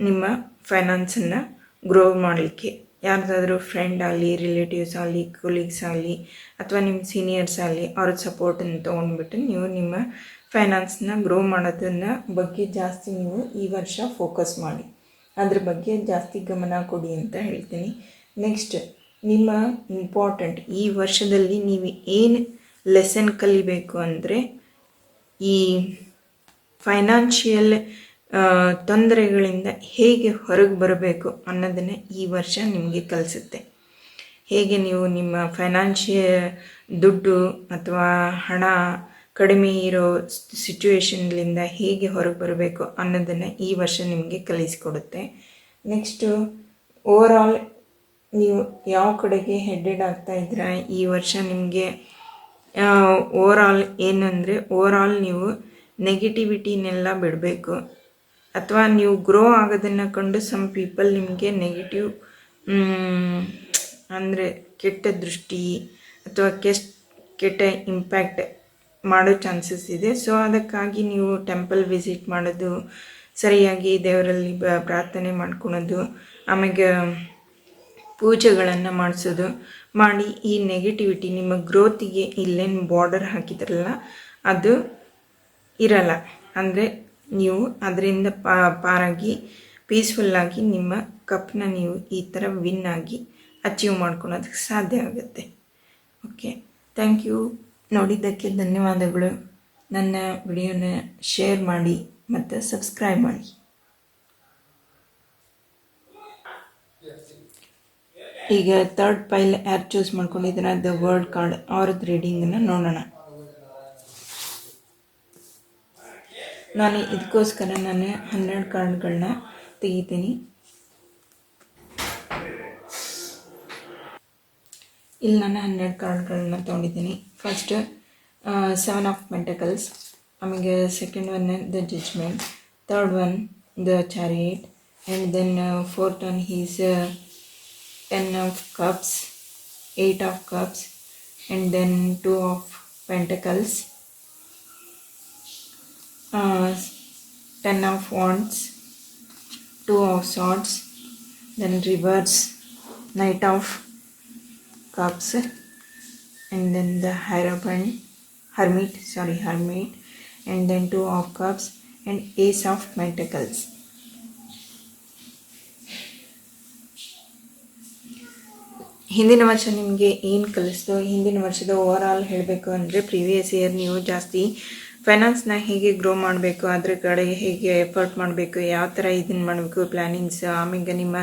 ನಿಮ್ಮ ಫೈನಾನ್ಸನ್ನು ಗ್ರೋ ಮಾಡಲಿಕ್ಕೆ. ಯಾರ್ದಾದ್ರೂ ಫ್ರೆಂಡ್ ಆಗಲಿ, ರಿಲೇಟಿವ್ಸ್ ಆಗಲಿ, ಕೊಲೀಗ್ಸ್ ಆಗಲಿ ಅಥವಾ ನಿಮ್ಮ ಸೀನಿಯರ್ಸ್ ಆಗಲಿ ಅವ್ರ ಸಪೋರ್ಟನ್ನು ತೊಗೊಂಡ್ಬಿಟ್ಟು ನೀವು ನಿಮ್ಮ ಫೈನಾನ್ಸ್ನ ಗ್ರೋ ಮಾಡೋದನ್ನು ಬಗ್ಗೆ ಜಾಸ್ತಿ ನೀವು ಈ ವರ್ಷ ಫೋಕಸ್ ಮಾಡಿ, ಅದ್ರ ಬಗ್ಗೆ ಜಾಸ್ತಿ ಗಮನ ಕೊಡಿ ಅಂತ ಹೇಳ್ತೀನಿ. ನೆಕ್ಸ್ಟ್ ನಿಮ್ಮ ಇಂಪಾರ್ಟೆಂಟ್ ಈ ವರ್ಷದಲ್ಲಿ ನೀವು ಏನು ಲೆಸನ್ ಕಲಿಬೇಕು ಅಂದರೆ ಈ ಫೈನಾನ್ಷಿಯಲ್ ತೊಂದರೆಗಳಿಂದ ಹೇಗೆ ಹೊರಗೆ ಬರಬೇಕು ಅನ್ನೋದನ್ನು ಈ ವರ್ಷ ನಿಮಗೆ ಕಲಿಸುತ್ತೆ. ಹೇಗೆ ನೀವು ನಿಮ್ಮ ದುಡ್ಡು ಅಥವಾ ಹಣ ಕಡಿಮೆ ಇರೋ ಸಿಚುವೇಶನ್ಲಿಂದ ಹೇಗೆ ಹೊರಗೆ ಬರಬೇಕು ಅನ್ನೋದನ್ನು ಈ ವರ್ಷ ನಿಮಗೆ ಕಲಿಸ್ಕೊಡುತ್ತೆ. ನೆಕ್ಸ್ಟು ಓವರಾಲ್ ನೀವು ಯಾವ ಕಡೆಗೆ ಹೆಡೆಡ್ ಆಗ್ತಾ ಇದ್ದೀರಾ ಈ ವರ್ಷ ನಿಮಗೆ ಓವರಾಲ್ ಏನಂದರೆ ನೀವು ನೆಗೆಟಿವಿಟಿನೆಲ್ಲ ಬಿಡಬೇಕು. ಅಥವಾ ನೀವು ಗ್ರೋ ಆಗೋದನ್ನು ಕಂಡು ಸಮ್ ಪೀಪಲ್ ನಿಮಗೆ ನೆಗೆಟಿವ್ ಅಂದರೆ ಕೆಟ್ಟ ದೃಷ್ಟಿ ಅಥವಾ ಕೆಟ್ಟ ಇಂಪ್ಯಾಕ್ಟ್ ಮಾಡೋ ಚಾನ್ಸಸ್ ಇದೆ. ಸೊ ಅದಕ್ಕಾಗಿ ನೀವು ಟೆಂಪಲ್ ವಿಸಿಟ್ ಮಾಡೋದು, ಸರಿಯಾಗಿ ದೇವರಲ್ಲಿ ಪ್ರಾರ್ಥನೆ ಮಾಡ್ಕೊಳೋದು, ಆಮೇಲೆ ಪೂಜೆಗಳನ್ನು ಮಾಡಿಸೋದು ಮಾಡಿ ಈ ನೆಗೆಟಿವಿಟಿ ನಿಮ್ಮ ಗ್ರೋತಿಗೆ ಇಲ್ಲೇನು ಬಾರ್ಡರ್ ಹಾಕಿದ್ರಲ್ಲ ಅದು ಇರಲ್ಲ. ಅಂದರೆ ನೀವು ಅದರಿಂದ ಪಾರಾಗಿ ಪೀಸ್ಫುಲ್ಲಾಗಿ ನಿಮ್ಮ ಕಪ್ನ ನೀವು ಈ ಥರ ವಿನ್ ಆಗಿ ಅಚೀವ್ ಮಾಡ್ಕೊಳೋದಕ್ಕೆ ಸಾಧ್ಯ ಆಗುತ್ತೆ. Okay, thank you. ನೋಡಿದ್ದಕ್ಕೆ ಧನ್ಯವಾದಗಳು. ನನ್ನ ವಿಡಿಯೋನ ಶೇರ್ ಮಾಡಿ ಮತ್ತು ಸಬ್ಸ್ಕ್ರೈಬ್ ಮಾಡಿ. ಈಗ ಥರ್ಡ್ ಪೈಲ್ ಯಾರು ಚೂಸ್ ಮಾಡ್ಕೊಂಡಿದ್ದೀರ ದ ವರ್ಲ್ಡ್ ಕಾರ್ಡ್ ಅವ್ರದ್ದು ರೀಡಿಂಗನ್ನು ನೋಡೋಣ. ನಾನು ಇದಕ್ಕೋಸ್ಕರ 12 ಕಾರ್ಡ್ಗಳನ್ನ ತೆಗಿತೀನಿ. ಇಲ್ಲಿ ನಾನು 12 ಕಾರ್ಡ್ಗಳನ್ನ ತೊಗೊಂಡಿದ್ದೀನಿ. ಫಸ್ಟ್ 7 ಆಫ್ ಪೆಂಟಕಲ್ಸ್, ಆಮೇಲೆ second one the judgement, third one the chariot, and then fourth one is 10 of cups, 8 of cups, and then 2 of pentacles, 10 of wands, 2 of swords, then reverse knight of cups, and then the hermit, and then 2 of cups and ace of pentacles. ಹಿಂದಿನ ವರ್ಷ ನಿಮಗೆ ಏನು ಕಲಿಸ್ತೋ, ಹಿಂದಿನ ವರ್ಷದ over all ಹೇಳಬೇಕು ಅಂದರೆ previous year ನೀವು ಜಾಸ್ತಿ ಫೈನಾನ್ಸ್ನ ಹೇಗೆ ಗ್ರೋ ಮಾಡಬೇಕು, ಅದ್ರ ಕಡೆ ಹೇಗೆ ಎಫರ್ಟ್ ಮಾಡಬೇಕು, ಯಾವ ಥರ ಇದನ್ನು ಮಾಡಬೇಕು ಪ್ಲ್ಯಾನಿಂಗ್ಸ್, ಆಮೇಲೆ ನಿಮ್ಮ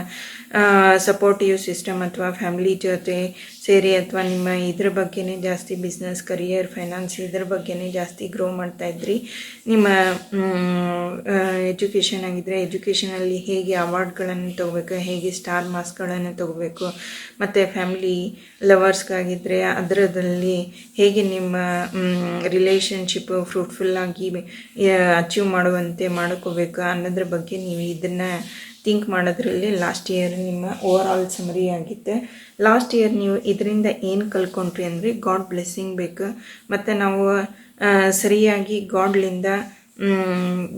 ಸಪೋರ್ಟಿವ್ ಸಿಸ್ಟಮ್ ಅಥವಾ ಫ್ಯಾಮಿಲಿ ಜೊತೆ ಸೇರಿ ಅಥವಾ ನಿಮ್ಮ ಇದ್ರ ಬಗ್ಗೆನೇ ಜಾಸ್ತಿ ಬಿಸ್ನೆಸ್, ಕರಿಯರ್, ಫೈನಾನ್ಸ್ ಇದ್ರ ಬಗ್ಗೆನೇ ಜಾಸ್ತಿ ಗ್ರೋ ಮಾಡ್ತಾಯಿದ್ರಿ. ನಿಮ್ಮ ಎಜುಕೇಷನ್ ಆಗಿದ್ದರೆ ಎಜುಕೇಷನಲ್ಲಿ ಹೇಗೆ ಅವಾರ್ಡ್ಗಳನ್ನು ತೊಗೋಬೇಕು, ಹೇಗೆ ಸ್ಟಾರ್ ಮಾರ್ಕ್ಸ್ಗಳನ್ನು ತೊಗೋಬೇಕು, ಮತ್ತು ಫ್ಯಾಮಿಲಿ ಲವರ್ಸ್ಗಾಗಿದ್ದರೆ ಅದರಲ್ಲಿ ಹೇಗೆ ನಿಮ್ಮ ರಿಲೇಷನ್ಶಿಪ್ಪು ಫ್ರೂಟ್ಫುಲ್ಲಾಗಿ ಅಚೀವ್ ಮಾಡುವಂತೆ ಮಾಡ್ಕೋಬೇಕು ಅನ್ನೋದ್ರ ಬಗ್ಗೆ ನೀವು ಇದನ್ನು ಥಿಂಕ್ ಮಾಡೋದ್ರಲ್ಲಿ ಲಾಸ್ಟ್ ಇಯರ್ ನಿಮ್ಮ ಓವರ್ ಆಲ್ ಸಮರಿ ಆಗಿತ್ತೆ. ಲಾಸ್ಟ್ ಇಯರ್ ನೀವು ಇದರಿಂದ ಏನು ಕಲ್ತ್ಕೊಂಡ್ರಿ ಅಂದರೆ ಗಾಡ್ ಬ್ಲೆಸ್ಸಿಂಗ್ ಬೇಕು, ಮತ್ತು ನಾವು ಸರಿಯಾಗಿ ಗಾಡ್ಲಿಂದ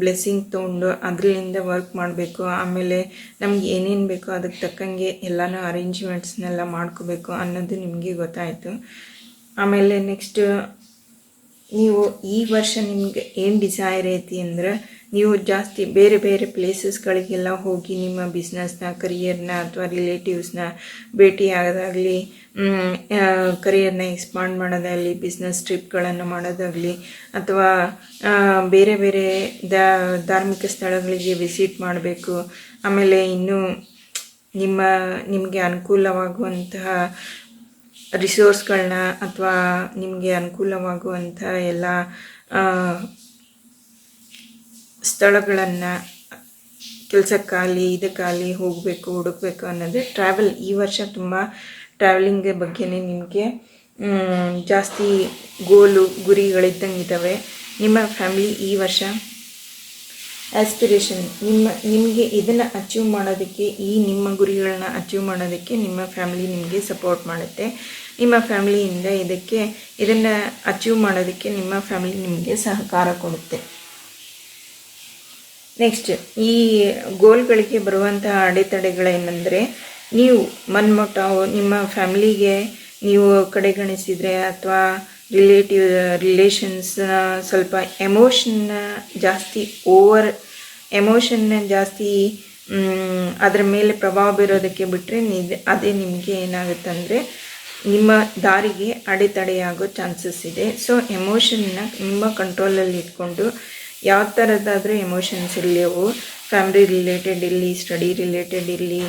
ಬ್ಲೆಸ್ಸಿಂಗ್ ತೊಗೊಂಡು ಅದರಿಂದ ವರ್ಕ್ ಮಾಡಬೇಕು. ಆಮೇಲೆ ನಮ್ಗೆ ಏನೇನು ಬೇಕೋ ಅದಕ್ಕೆ ತಕ್ಕಂಗೆ ಎಲ್ಲನೂ ಅರೇಂಜ್ಮೆಂಟ್ಸ್ನೆಲ್ಲ ಮಾಡ್ಕೋಬೇಕು ಅನ್ನೋದು ನಿಮಗೆ ಗೊತ್ತಾಯಿತು. ಆಮೇಲೆ ನೆಕ್ಸ್ಟ್ ನೀವು ಈ ವರ್ಷ ನಿಮ್ಗೆ ಏನು ಡಿಸೈರ್ ಐತಿ ಅಂದ್ರೆ ನೀವು ಜಾಸ್ತಿ ಬೇರೆ ಬೇರೆ ಪ್ಲೇಸಸ್ಗಳಿಗೆಲ್ಲ ಹೋಗಿ ನಿಮ್ಮ ಬಿಸ್ನೆಸ್ನ, ಕರಿಯರ್ನ ಅಥವಾ ರಿಲೇಟಿವ್ಸ್ನ ಭೇಟಿ ಆಗೋದಾಗಲಿ, ಕರಿಯರ್ನ ಎಕ್ಸ್ಪಾಂಡ್ ಮಾಡೋದಾಗಲಿ, ಬಿಸ್ನೆಸ್ ಟ್ರಿಪ್ಗಳನ್ನು ಮಾಡೋದಾಗಲಿ, ಅಥವಾ ಬೇರೆ ಬೇರೆ ಧಾರ್ಮಿಕ ಸ್ಥಳಗಳಿಗೆ ವಿಸಿಟ್ ಮಾಡಬೇಕು. ಆಮೇಲೆ ಇನ್ನೂ ನಿಮಗೆ ಅನುಕೂಲವಾಗುವಂತಹ ರಿಸೋರ್ಸ್ಗಳನ್ನ ಅಥವಾ ನಿಮಗೆ ಅನುಕೂಲವಾಗುವಂಥ ಎಲ್ಲ ಸ್ಥಳಗಳನ್ನು ಕೆಲಸಕ್ಕಾಗಲಿ ಇದಕ್ಕಾಗಲಿ ಹೋಗಬೇಕು, ಹುಡುಕಬೇಕು ಅನ್ನೋದು ಟ್ರಾವೆಲ್. ಈ ವರ್ಷ ತುಂಬ ಟ್ರಾವೆಲಿಂಗ್ ಬಗ್ಗೆನೇ ನಿಮಗೆ ಜಾಸ್ತಿ ಗುರಿಗಳಿದ್ದಂಗೆ ಇದ್ದಾವೆ. ನಿಮ್ಮ ಫ್ಯಾಮಿಲಿ ಈ ವರ್ಷ ಆಸ್ಪಿರೇಷನ್ ನಿಮಗೆ ಇದನ್ನು ಅಚೀವ್ ಮಾಡೋದಕ್ಕೆ, ನಿಮ್ಮ ಗುರಿಗಳನ್ನ ಅಚೀವ್ ಮಾಡೋದಕ್ಕೆ ನಿಮ್ಮ ಫ್ಯಾಮಿಲಿ ನಿಮಗೆ ಸಪೋರ್ಟ್ ಮಾಡುತ್ತೆ. ನಿಮ್ಮ ಫ್ಯಾಮಿಲಿಯಿಂದ ಇದನ್ನು ಅಚೀವ್ ಮಾಡೋದಕ್ಕೆ ನಿಮ್ಮ ಫ್ಯಾಮಿಲಿ ನಿಮಗೆ ಸಹಕಾರ ಕೊಡುತ್ತೆ. ನೆಕ್ಸ್ಟ್, ಈ ಗೋಲ್ಗಳಿಗೆ ಬರುವಂತಹ ಅಡೆತಡೆಗಳೇನೆಂದರೆ, ನೀವು ಮನ್ಮೊಟ್ಟಾವು ನಿಮ್ಮ ಫ್ಯಾಮಿಲಿಗೆ ನೀವು ಕಡೆಗಣಿಸಿದರೆ ಅಥವಾ ರಿಲೇಷನ್ಸ್ನ ಸ್ವಲ್ಪ ಎಮೋಷನ್ನ ಜಾಸ್ತಿ ಅದರ ಮೇಲೆ ಪ್ರಭಾವ ಬೀರೋದಕ್ಕೆ ಬಿಟ್ಟರೆ ಅದೇ ನಿಮಗೆ ಏನಾಗುತ್ತಂದರೆ ನಿಮ್ಮ ದಾರಿಗೆ ಅಡೆತಡೆಯಾಗೋ ಚಾನ್ಸಸ್ ಇದೆ. ಸೊ ಎಮೋಷನ್ನ ನಿಮ್ಮ ಕಂಟ್ರೋಲಲ್ಲಿ ಇಟ್ಕೊಂಡು ಯಾವ ಥರದ್ದಾದರೂ ಎಮೋಷನ್ಸ್ ಇರಲಿ, ಅವು ಫ್ಯಾಮಿಲಿ ರಿಲೇಟೆಡ್ ಇರಲಿ, ಸ್ಟಡಿ ರಿಲೇಟೆಡ್ ಇರಲಿ,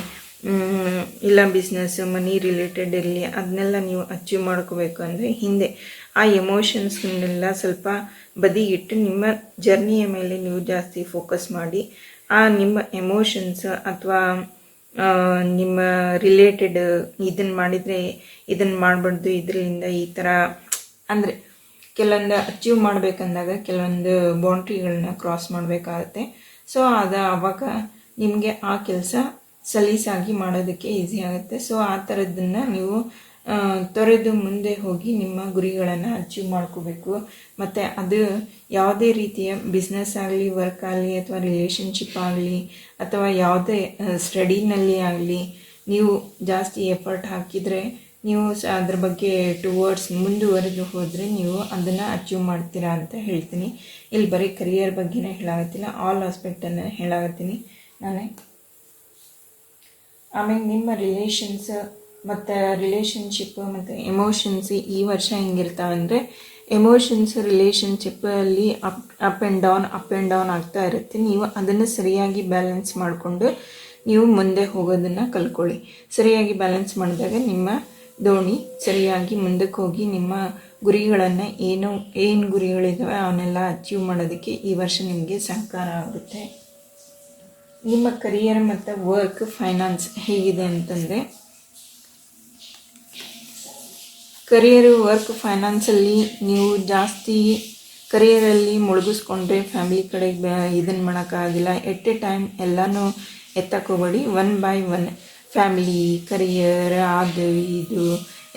ಇಲ್ಲ ಬಿಸ್ನೆಸ್, ಮನಿ ರಿಲೇಟೆಡ್ ಇರಲಿ, ಅದನ್ನೆಲ್ಲ ನೀವು ಅಚೀವ್ ಮಾಡ್ಕೋಬೇಕು ಅಂದರೆ ಹಿಂದೆ ಆ ಎಮೋಷನ್ಸ್ನೆಲ್ಲ ಸ್ವಲ್ಪ ಬದಿಗಿಟ್ಟು ನಿಮ್ಮ ಜರ್ನಿಯ ಮೇಲೆ ನೀವು ಜಾಸ್ತಿ ಫೋಕಸ್ ಮಾಡಿ ಆ ನಿಮ್ಮ ಎಮೋಷನ್ಸ್ ಅಥವಾ ನಿಮ್ಮ ರಿಲೇಟೆಡ್ ಇದನ್ನು ಮಾಡಿದರೆ ಇದನ್ನು ಮಾಡಬಾರ್ದು, ಇದರಿಂದ ಈ ಥರ ಅಂದರೆ ಕೆಲವೊಂದು ಅಚೀವ್ ಮಾಡಬೇಕಂದಾಗ ಕೆಲವೊಂದು ಬೌಂಡ್ರಿಗಳನ್ನ ಕ್ರಾಸ್ ಮಾಡಬೇಕಾಗತ್ತೆ. ಸೊ ಆವಾಗ ನಿಮಗೆ ಆ ಕೆಲಸ ಸಲೀಸಾಗಿ ಮಾಡೋದಕ್ಕೆ ಈಸಿ ಆಗುತ್ತೆ. ಸೊ ಆ ಥರದ್ದನ್ನು ನೀವು ತೊರೆದು ಮುಂದೆ ಹೋಗಿ ನಿಮ್ಮ ಗುರಿಗಳನ್ನು ಅಚೀವ್ ಮಾಡ್ಕೋಬೇಕು. ಮತ್ತು ಅದು ಯಾವುದೇ ರೀತಿಯ ಬಿಸ್ನೆಸ್ ಆಗಲಿ, ವರ್ಕ್ ಆಗಲಿ, ಅಥವಾ ರಿಲೇಷನ್ಶಿಪ್ ಆಗಲಿ, ಅಥವಾ ಯಾವುದೇ ಸ್ಟಡಿನಲ್ಲಿ ಆಗಲಿ ನೀವು ಜಾಸ್ತಿ ಎಫರ್ಟ್ ಹಾಕಿದರೆ ನೀವು ಅದ್ರ ಬಗ್ಗೆ ಟುವರ್ಡ್ಸ್ ಮುಂದುವರೆದು ಹೋದರೆ ನೀವು ಅದನ್ನು ಅಚೀವ್ ಮಾಡ್ತೀರಾ ಅಂತ ಹೇಳ್ತೀನಿ. ಇಲ್ಲಿ ಬರೀ ಕರಿಯರ್ ಬಗ್ಗೆನೇ ಹೇಳಾಗತ್ತಿಲ್ಲ, ಆಲ್ ಆಸ್ಪೆಕ್ಟನ್ನು ಹೇಳಾಗತ್ತೀನಿ ನಾನೇ. ಆಮೇಲೆ ನಿಮ್ಮ ರಿಲೇಷನ್ಶಿಪ್ ಮತ್ತು ಎಮೋಷನ್ಸ್ ಈ ವರ್ಷ ಹೆಂಗಿರ್ತಾವಂದರೆ, ಎಮೋಷನ್ಸ್ ರಿಲೇಷನ್ಶಿಪ್ಪಲ್ಲಿ ಅಪ್ ಆ್ಯಂಡ್ ಡೌನ್ ಆಗ್ತಾ ಇರುತ್ತೆ. ನೀವು ಅದನ್ನು ಸರಿಯಾಗಿ ಬ್ಯಾಲೆನ್ಸ್ ಮಾಡಿಕೊಂಡು ನೀವು ಮುಂದೆ ಹೋಗೋದನ್ನು ಕಲ್ತ್ಕೊಳ್ಳಿ. ಸರಿಯಾಗಿ ಬ್ಯಾಲೆನ್ಸ್ ಮಾಡಿದಾಗ ನಿಮ್ಮ ದೋಣಿ ಸರಿಯಾಗಿ ಮುಂದಕ್ಕೆ ಹೋಗಿ ನಿಮ್ಮ ಗುರಿಗಳನ್ನು ಏನು ಗುರಿಗಳಿದ್ದಾವೆ ಅವನ್ನೆಲ್ಲ ಅಚೀವ್ ಮಾಡೋದಕ್ಕೆ ಈ ವರ್ಷ ನಿಮಗೆ ಸಹಕಾರ ಆಗುತ್ತೆ. ನಿಮ್ಮ ಕರಿಯರ್ ಮತ್ತು ವರ್ಕ್, ಫೈನಾನ್ಸ್ ಹೇಗಿದೆ ಅಂತಂದರೆ, ಕರಿಯರು, ವರ್ಕ್, ಫೈನಾನ್ಸಲ್ಲಿ ನೀವು ಜಾಸ್ತಿ ಕರಿಯರಲ್ಲಿ ಮುಳುಗಿಸ್ಕೊಂಡ್ರೆ ಫ್ಯಾಮಿಲಿ ಕಡೆಗೆ ಇದನ್ನು ಮಾಡೋಕ್ಕಾಗಿಲ್ಲ. ಎಟ್ ಎ ಟೈಮ್ ಎಲ್ಲನೂ ಎತ್ತಕ್ಕೋಬೇಡಿ. 1 by 1 ಫ್ಯಾಮಿಲಿ, ಕರಿಯರ್, ಅದು ಇದು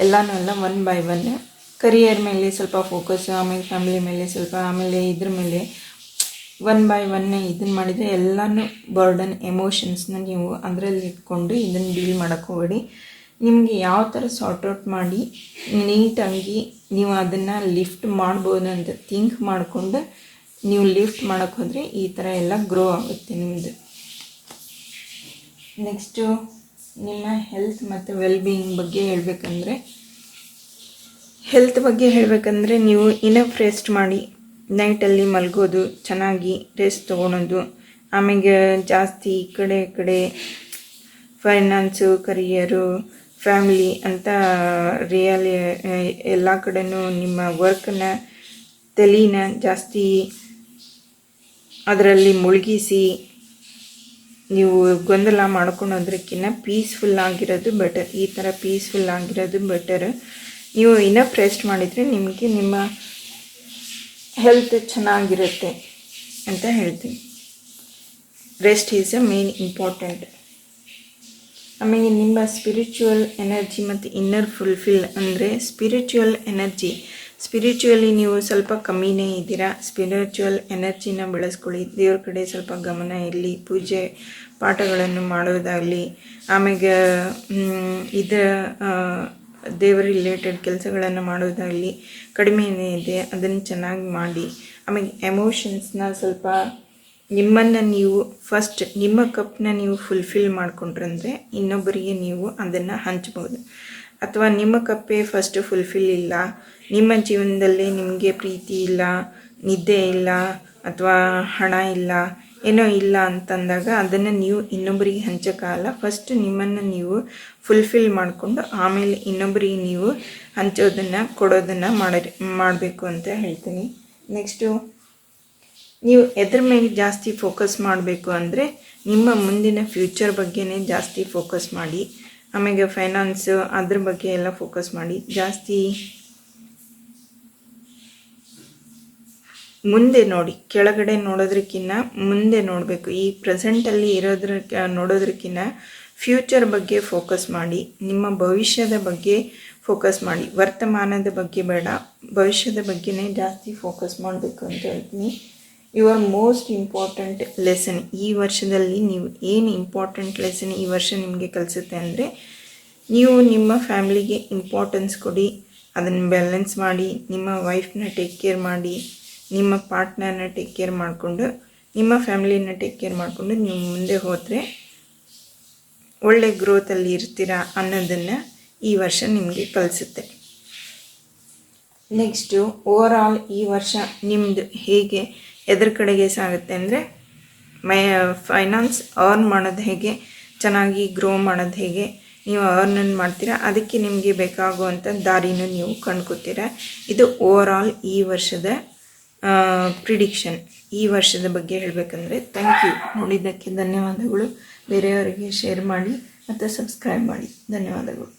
ಎಲ್ಲನೂ 1 by 1 ಕರಿಯರ್ ಮೇಲೆ ಸ್ವಲ್ಪ ಫೋಕಸ್, ಆಮೇಲೆ ಫ್ಯಾಮಿಲಿ ಮೇಲೆ ಸ್ವಲ್ಪ, ಆಮೇಲೆ ಇದ್ರ ಮೇಲೆ 1 by 1 ಇದನ್ನು ಮಾಡಿದರೆ ಎಲ್ಲನೂ ಬರ್ಡನ್ ಎಮೋಷನ್ಸ್ನ ನೀವು ಅದರಲ್ಲಿ ಇಟ್ಕೊಂಡು ಇದನ್ನು ಡೀಲ್ ಮಾಡೋಕ್ಕೆ ಹೋಗಬೇಡಿ. ನಿಮಗೆ ಯಾವ ಥರ ಸಾರ್ಟ್ಔಟ್ ಮಾಡಿ ನೀಟಾಗಿ ನೀವು ಅದನ್ನು ಲಿಫ್ಟ್ ಮಾಡ್ಬೋದು ಅಂತ ಥಿಂಕ್ ಮಾಡಿಕೊಂಡು ನೀವು ಲಿಫ್ಟ್ ಮಾಡೋಕ್ಕೆ ಹೋದರೆ ಈ ಥರ ಎಲ್ಲ ಗ್ರೋ ಆಗುತ್ತೆ ನಿಮ್ಮದು. ನೆಕ್ಸ್ಟು ನಿಮ್ಮ ಹೆಲ್ತ್ ಮತ್ತು ವೆಲ್ಬೀಯಿಂಗ್ ಬಗ್ಗೆ ಹೇಳಬೇಕಂದ್ರೆ, ನೀವು ಇನಫ್ ರೆಸ್ಟ್ ಮಾಡಿ. ನೈಟಲ್ಲಿ ಮಲಗೋದು, ಚೆನ್ನಾಗಿ ರೆಸ್ಟ್ ತೊಗೊಳೋದು, ಆಮೇಲೆ ಜಾಸ್ತಿ ಈ ಕಡೆ ಫೈನಾನ್ಸು, ಕರಿಯರು, ಫ್ಯಾಮಿಲಿ ಅಂತ ಎಲ್ಲ ಕಡೆನೂ ನಿಮ್ಮ ವರ್ಕನ್ನ ತಲೆನ ಜಾಸ್ತಿ ಅದರಲ್ಲಿ ಮುಳುಗಿಸಿ ನೀವು ಗೊಂದಲ ಮಾಡ್ಕೊಳೋದ್ರಕ್ಕಿಂತ ಪೀಸ್ಫುಲ್ ಆಗಿರೋದು ಬೆಟರ್. ಈ ಥರ ಪೀಸ್ಫುಲ್ ಆಗಿರೋದು ಬೆಟರ್. ನೀವು ಇನಫ್ ರೆಸ್ಟ್ ಮಾಡಿದರೆ ನಿಮಗೆ ನಿಮ್ಮ ಹೆಲ್ತ್ ಚೆನ್ನಾಗಿರುತ್ತೆ ಅಂತ ಹೇಳ್ತೀನಿ. Rest is a main important. ಆಮೇಲೆ ನಿಮ್ಮ ಸ್ಪಿರಿಚುವಲ್ ಎನರ್ಜಿ ಮತ್ತು ಇನ್ನರ್ ಫುಲ್ಫಿಲ್ ಅಂದರೆ ಸ್ಪಿರಿಚುವಲಿ ನೀವು ಸ್ವಲ್ಪ ಕಮ್ಮಿನೇ ಇದ್ದೀರಾ. ಸ್ಪಿರಿಚುವಲ್ ಎನರ್ಜಿನ ಬೆಳೆಸ್ಕೊಳ್ಳಿ. ದೇವ್ರ ಕಡೆ ಸ್ವಲ್ಪ ಗಮನ ಇರಲಿ. ಪೂಜೆ ಪಾಠಗಳನ್ನು ಮಾಡೋದಾಗಲಿ, ಆಮೇಲೆ ದೇವರ ರಿಲೇಟೆಡ್ ಕೆಲಸಗಳನ್ನು ಮಾಡೋದಾಗಲಿ ಕಡಿಮೆನೇ ಇದೆ, ಅದನ್ನು ಚೆನ್ನಾಗಿ ಮಾಡಿ. ಆಮೇಲೆ ಎಮೋಷನ್ಸ್ನ ಸ್ವಲ್ಪ ನಿಮ್ಮನ್ನು ನೀವು ಫಸ್ಟ್ ನಿಮ್ಮ ಕಪ್ನ ನೀವು ಫುಲ್ಫಿಲ್ ಮಾಡಿಕೊಂಡ್ರಂದರೆ ಇನ್ನೊಬ್ಬರಿಗೆ ನೀವು ಅದನ್ನು ಹಂಚ್ಬೋದು. ಅಥವಾ ನಿಮ್ಮ ಕಪ್ಪೇ ಫಸ್ಟ್ ಫುಲ್ಫಿಲ್ ಇಲ್ಲ, ನಿಮ್ಮ ಜೀವನದಲ್ಲಿ ನಿಮಗೆ ಪ್ರೀತಿ ಇಲ್ಲ, ನಿದ್ದೆ ಇಲ್ಲ, ಅಥವಾ ಹಣ ಇಲ್ಲ, ಏನೋ ಇಲ್ಲ ಅಂತಂದಾಗ ಅದನ್ನು ನೀವು ಇನ್ನೊಬ್ಬರಿಗೆ ಹಂಚೋಕ್ಕಾಗಲ್ಲ. ಫಸ್ಟ್ ನಿಮ್ಮನ್ನು ನೀವು ಫುಲ್ಫಿಲ್ ಮಾಡಿಕೊಂಡು ಆಮೇಲೆ ಇನ್ನೊಬ್ಬರಿಗೆ ನೀವು ಹಂಚೋದನ್ನು ಕೊಡೋದನ್ನು ಮಾಡಬೇಕು ಅಂತ ಹೇಳ್ತೀನಿ. ನೆಕ್ಸ್ಟು ನೀವು ಎದ್ರ ಮೇಲೆ ಜಾಸ್ತಿ ಫೋಕಸ್ ಮಾಡಬೇಕು ಅಂದರೆ ನಿಮ್ಮ ಮುಂದಿನ ಫ್ಯೂಚರ್ ಬಗ್ಗೆನೇ ಜಾಸ್ತಿ ಫೋಕಸ್ ಮಾಡಿ. ಆಮೇಲೆ ಫೈನಾನ್ಸು ಅದ್ರ ಬಗ್ಗೆ ಎಲ್ಲ ಫೋಕಸ್ ಮಾಡಿ. ಜಾಸ್ತಿ ಮುಂದೆ ನೋಡಿ, ಕೆಳಗಡೆ ನೋಡೋದ್ರಕ್ಕಿಂತ ಮುಂದೆ ನೋಡಬೇಕು. ಈ ಪ್ರೆಸೆಂಟಲ್ಲಿ ನೋಡೋದ್ರಕ್ಕಿಂತ ಫ್ಯೂಚರ್ ಬಗ್ಗೆ ಫೋಕಸ್ ಮಾಡಿ. ನಿಮ್ಮ ಭವಿಷ್ಯದ ಬಗ್ಗೆ ಫೋಕಸ್ ಮಾಡಿ. ವರ್ತಮಾನದ ಬಗ್ಗೆ ಬೇಡ, ಭವಿಷ್ಯದ ಬಗ್ಗೆನೇ ಜಾಸ್ತಿ ಫೋಕಸ್ ಮಾಡಬೇಕು ಅಂತ ಹೇಳ್ತೀನಿ. ಯುವರ್ ಮೋಸ್ಟ್ ಇಂಪಾರ್ಟೆಂಟ್ ಲೆಸನ್ ಈ ವರ್ಷದಲ್ಲಿ ನೀವು ಏನು ಇಂಪಾರ್ಟೆಂಟ್ ಲೆಸನ್ ಈ ವರ್ಷ ನಿಮಗೆ ಕಲಿಸುತ್ತೆ ಅಂದರೆ, ನೀವು ನಿಮ್ಮ ಫ್ಯಾಮ್ಲಿಗೆ ಇಂಪಾರ್ಟೆನ್ಸ್ ಕೊಡಿ, ಅದನ್ನು ಬ್ಯಾಲೆನ್ಸ್ ಮಾಡಿ, ನಿಮ್ಮ ವೈಫ್ನ ಟೇಕ್ ಕೇರ್ ಮಾಡಿ, ನಿಮ್ಮ ಪಾರ್ಟ್ನರ್ನ ಟೇಕ್ ಕೇರ್ ಮಾಡಿಕೊಂಡು, ನಿಮ್ಮ ಫ್ಯಾಮಿಲಿನ ಟೇಕ್ ಕೇರ್ ಮಾಡಿಕೊಂಡು ನೀವು ಮುಂದೆ ಹೋದರೆ ಒಳ್ಳೆ ಗ್ರೋತಲ್ಲಿ ಇರ್ತೀರಾ ಅನ್ನೋದನ್ನು ಈ ವರ್ಷ ನಿಮಗೆ ಕಲಿಸುತ್ತೆ. ನೆಕ್ಸ್ಟು ಓವರಾಲ್ ಈ ವರ್ಷ ನಿಮ್ಮದು ಹೇಗೆ ಎದ್ರ ಕಡೆಗೆ ಸಾಗುತ್ತೆ ಅಂದರೆ, ಫೈನಾನ್ಸ್ ಅರ್ನ್ ಮಾಡೋದು ಹೇಗೆ, ಚೆನ್ನಾಗಿ ಗ್ರೋ ಮಾಡೋದು ಹೇಗೆ, ನೀವು ಅರ್ನ್ ಮಾಡ್ತೀರಾ, ಅದಕ್ಕೆ ನಿಮಗೆ ಬೇಕಾಗುವಂಥ ದಾರಿನೂ ನೀವು ಕಂಡ್ಕೋತೀರ. ಇದು ಓವರಾಲ್ ಈ ವರ್ಷದ ಪ್ರಿಡಿಕ್ಷನ್. ಈ ವರ್ಷದ ಬಗ್ಗೆ ಹೇಳಬೇಕಂದ್ರೆ ಥ್ಯಾಂಕ್ ಯು. ನೋಡಿದ್ದಕ್ಕೆ ಧನ್ಯವಾದಗಳು. ಬೇರೆಯವರಿಗೆ ಶೇರ್ ಮಾಡಿ ಮತ್ತು ಸಬ್ಸ್ಕ್ರೈಬ್ ಮಾಡಿ. ಧನ್ಯವಾದಗಳು.